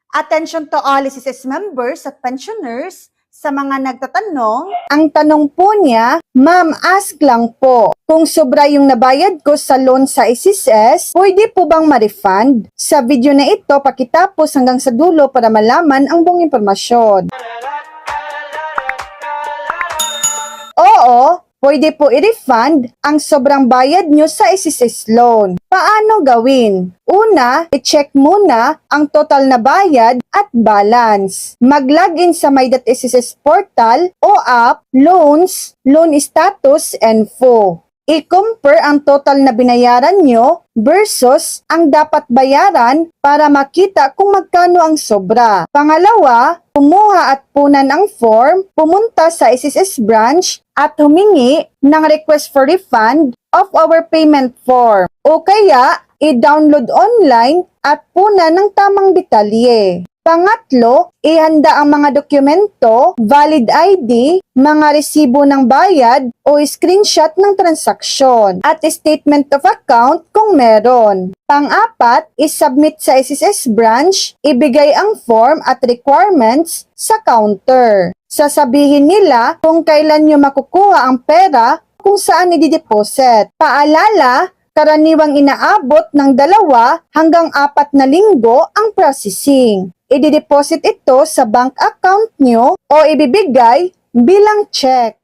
Attention to all SSS members at pensioners. Sa mga nagtatanong, ang tanong po niya, Ma'am, ask lang po, kung sobra yung nabayad ko sa loan sa SSS, pwede po bang ma-refund? Sa video na ito, pakitapos hanggang sa dulo para malaman ang buong impormasyon. Oo, pwede po i-refund ang sobrang bayad nyo sa SSS loan. Paano gawin? Una, i-check muna ang total na bayad at balance. Mag-login sa My.SSS portal o app, loans, loan status, info. I-compare ang total na binayaran nyo versus ang dapat bayaran para makita kung magkano ang sobra. Pangalawa, kumuha at punan ang form, pumunta sa SSS branch at humingi ng request for refund of our payment form. O kaya, i-download online at punan ng tamang detalye. Pangatlo, ihanda ang mga dokumento, valid ID, mga resibo ng bayad o screenshot ng transaksyon at statement of account kung meron. Pang-apat, isubmit sa SSS branch, ibigay ang form at requirements sa counter. Sasabihin nila kung kailan nyo makukuha ang pera kung saan i-deposit. Paalala, karaniwang inaabot ng 2 hanggang 4 na linggo ang processing. I-deposit ito sa bank account nyo o ibibigay bilang check.